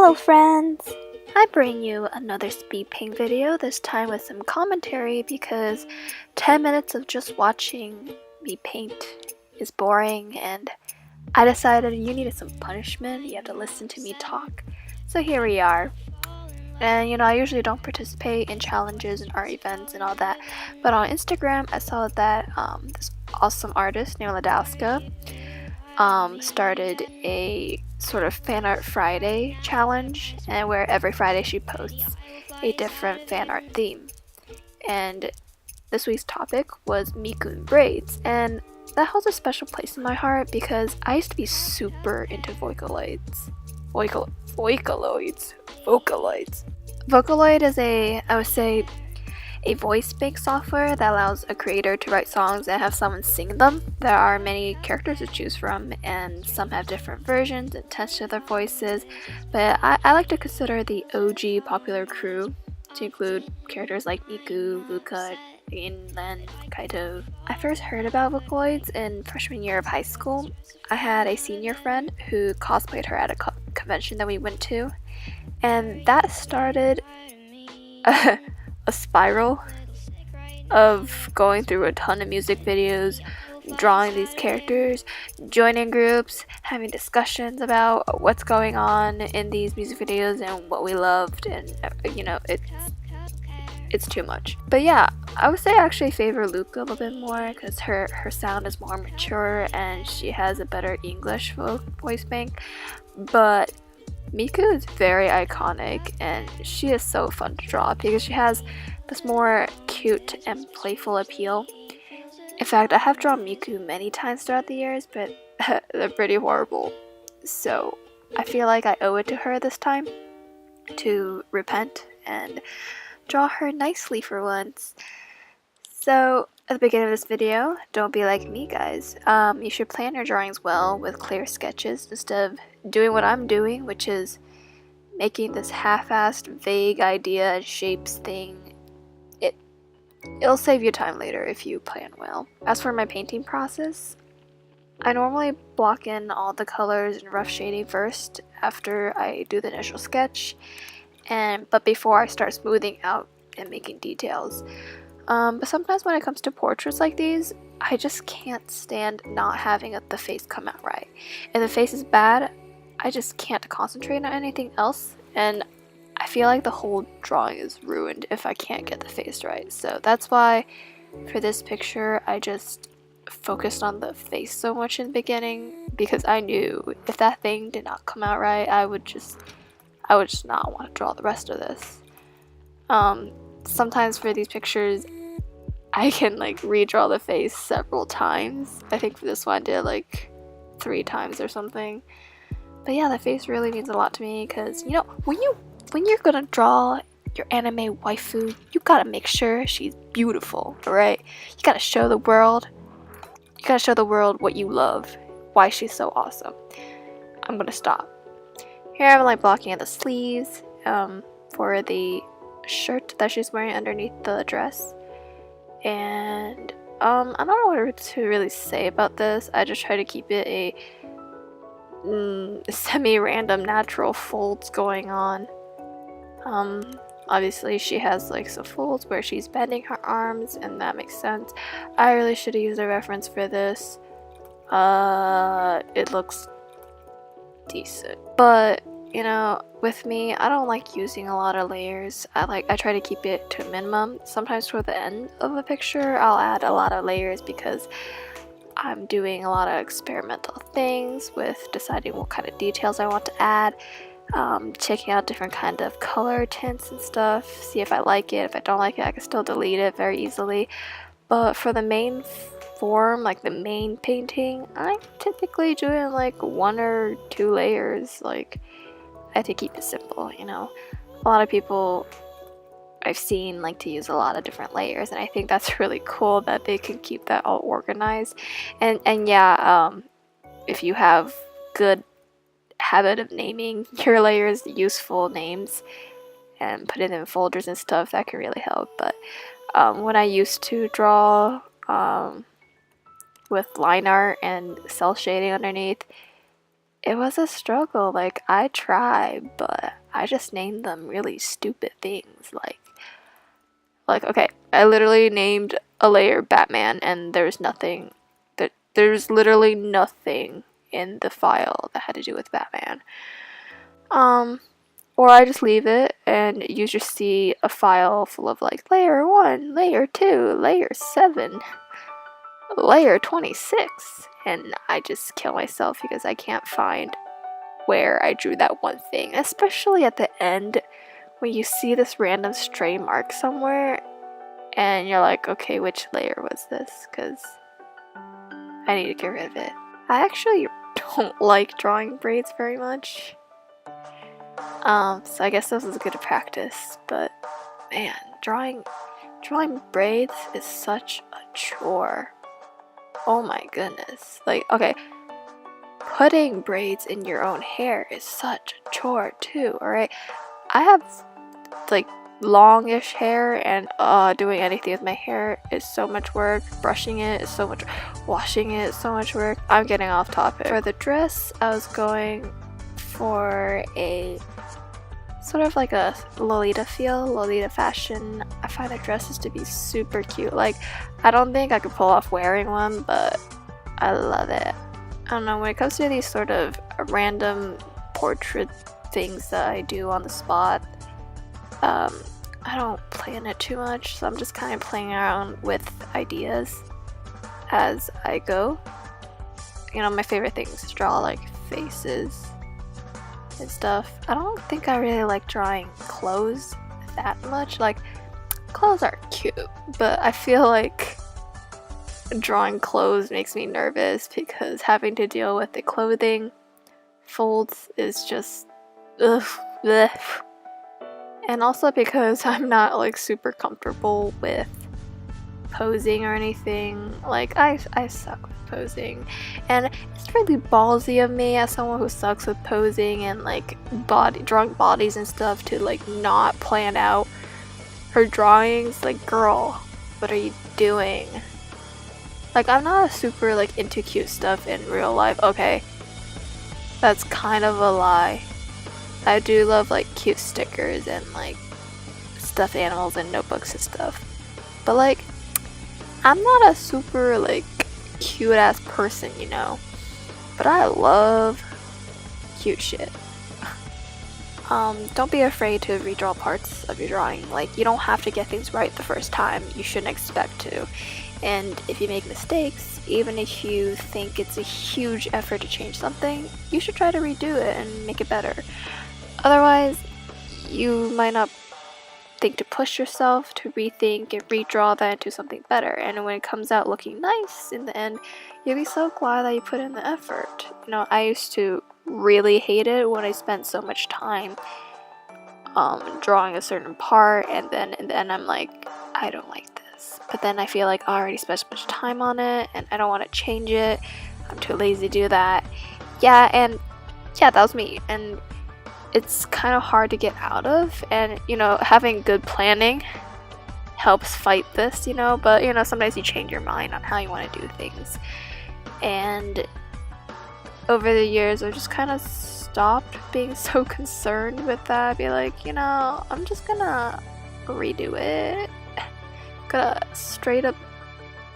Hello friends! I bring you another Speedpaint video, this time with some commentary because 10 minutes of just watching me paint is boring and I decided you needed some punishment, you have to listen to me talk. So here we are. And I usually don't participate in challenges and art events and all that, but on Instagram I saw that this awesome artist, Neil Ladowska, started a sort of fan art Friday challenge, and where every Friday she posts a different fan art theme. And this week's topic was Miku and braids, and that holds a special place in my heart because I used to be super into Vocaloids. Vocaloid is I would say, a voice bank software that allows a creator to write songs and have someone sing them. There are many characters to choose from, and some have different versions and attached to their voices, but I like to consider the OG popular crew to include characters like Miku, Luca, Len, Kaito. I first heard about Vocaloids in freshman year of high school. I had a senior friend who cosplayed her at a convention that we went to, and that started a spiral of going through a ton of music videos, drawing these characters, joining groups, having discussions about what's going on in these music videos and what we loved, and it's too much. But yeah, I would say I actually favor Luca a little bit more because her sound is more mature and she has a better English voice bank. But Miku is very iconic and she is so fun to draw because she has this more cute and playful appeal. In fact, I have drawn Miku many times throughout the years, but they're pretty horrible. So I feel like I owe it to her this time to repent and draw her nicely for once. So at the beginning of this video, don't be like me, guys. You should plan your drawings well with clear sketches instead of doing what I'm doing, which is making this half-assed vague idea and shapes thing. It'll save you time later if you plan well. As for my painting process, I normally block in all the colors and rough shading first after I do the initial sketch, but before I start smoothing out and making details. But sometimes when it comes to portraits like these, I just can't stand not having the face come out right. If the face is bad, I just can't concentrate on anything else, and I feel like the whole drawing is ruined if I can't get the face right. So that's why for this picture I just focused on the face so much in the beginning, because I knew if that thing did not come out right, I would just not want to draw the rest of this. Sometimes for these pictures I can redraw the face several times. I think for this one I did it 3 times or something. But yeah, the face really means a lot to me because when you're gonna draw your anime waifu, you gotta make sure she's beautiful, alright? You gotta show the world what you love, why she's so awesome. I'm gonna stop. Here I'm blocking out the sleeves for the shirt that she's wearing underneath the dress. And I don't know what to really say about this. I just try to keep it a semi-random natural folds going on. Obviously she has some folds where she's bending her arms, and that makes sense. I really should have used a reference for this. It looks decent, but with me, I don't like using a lot of layers. I try to keep it to a minimum. Sometimes toward the end of a picture I'll add a lot of layers because I'm doing a lot of experimental things with deciding what kind of details I want to add, checking out different kind of color tints and stuff, see if I like it. If I don't like it, I can still delete it very easily. But for the main form, the main painting, I'm typically doing 1 or 2 layers. I have to keep it simple, A lot of people I've seen like to use a lot of different layers, and I think that's really cool that they can keep that all organized. And yeah, if you have good habit of naming your layers useful names and put it in folders and stuff, that can really help. But when I used to draw with line art and cell shading underneath, it was a struggle. Like, I tried, but I just named them really stupid things. Like okay, I literally named a layer Batman, and there's literally nothing in the file that had to do with Batman. Or I just leave it and you just see a file full of like layer 1, layer 2, layer 7, layer 26, and I just kill myself because I can't find where I drew that one thing, especially at the end when you see this random stray mark somewhere and you're like, okay, which layer was this? Because I need to get rid of it. I actually don't like drawing braids very much. So I guess this is good practice, but man, drawing braids is such a chore. Oh my goodness. Like, okay, putting braids in your own hair is such a chore too, alright? I have like longish hair, and doing anything with my hair is so much work. Brushing it is so much, washing it is so much work. I'm getting off topic. For the dress, I was going for a sort of like a Lolita feel, Lolita fashion. I find the dresses to be super cute. Like, I don't think I could pull off wearing one, but I love it. I don't know, when it comes to these sort of random portrait things that I do on the spot, I don't plan it too much, so I'm just kind of playing around with ideas as I go. You know, my favorite thing is to draw like faces and stuff. I don't think I really like drawing clothes that much. Like, clothes are cute, but I feel like drawing clothes makes me nervous because having to deal with the clothing folds is just ugh, bleh. And also because I'm not like super comfortable with posing or anything. Like, I suck with posing, and it's really ballsy of me as someone who sucks with posing and like drawing bodies and stuff to like not plan out her drawings. Like, girl, what are you doing? Like, I'm not super like into cute stuff in real life. Okay, that's kind of a lie. I do love like cute stickers and like stuffed animals and notebooks and stuff, but like, I'm not a super like cute ass person, you know, but I love cute shit. Don't be afraid to redraw parts of your drawing. Like, you don't have to get things right the first time. You shouldn't expect to. And if you make mistakes, even if you think it's a huge effort to change something, you should try to redo it and make it better. Otherwise, you might not think to push yourself to rethink and redraw that into something better. And when it comes out looking nice in the end, you'll be so glad that you put in the effort. You know, I used to really hate it when I spent so much time drawing a certain part, and then in the end I'm like, I don't like this. But then I feel like I already spent so much time on it and I don't want to change it. I'm too lazy to do that. Yeah, that was me. And it's kind of hard to get out of, and you know, having good planning helps fight this, you know, but you know, sometimes you change your mind on how you want to do things. And over the years, I just kind of stopped being so concerned with that. Be like, you know, I'm just gonna redo it, gonna straight up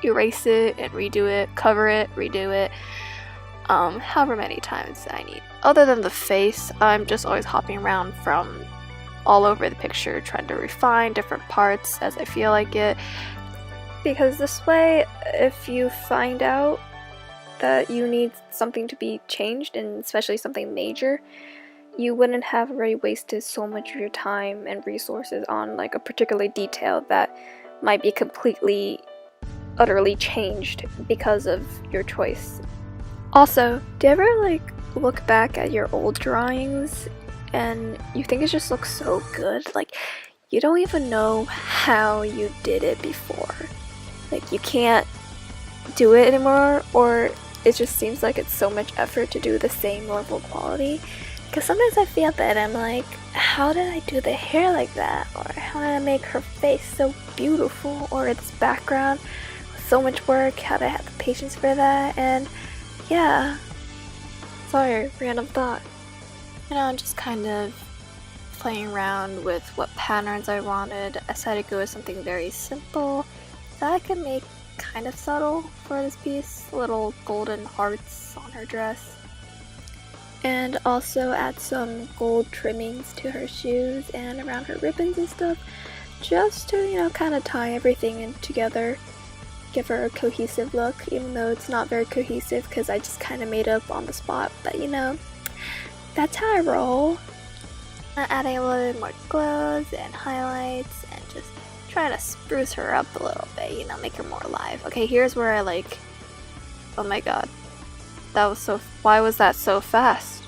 erase it and redo it, cover it, redo it, however many times I need. Other than the face, I'm just always hopping around from all over the picture, trying to refine different parts as I feel like it. Because this way, if you find out that you need something to be changed, and especially something major, you wouldn't have already wasted so much of your time and resources on like a particular detail that might be completely, utterly changed because of your choice. Also, do you ever like look back at your old drawings and you think it just looks so good? Like, you don't even know how you did it before. Like, you can't do it anymore, or it just seems like it's so much effort to do the same level of quality. Because sometimes I feel that I'm like, how did I do the hair like that? Or how did I make her face so beautiful? Or its background with so much work, how did I have the patience for that? And yeah, Sorry, random thought. You know, just kind of playing around with what patterns I wanted. I decided to go with something very simple that I could make kind of subtle for this piece. Little golden hearts on her dress. And also add some gold trimmings to her shoes and around her ribbons and stuff. Just to, you know, kind of tie everything in together. Give her a cohesive look, even though it's not very cohesive because I just kind of made up on the spot. But you know, that's how I roll. Adding a little bit more glows and highlights and just trying to spruce her up a little bit, you know, make her more alive. Okay, here's where I like, oh my god, that was so, why was that so fast?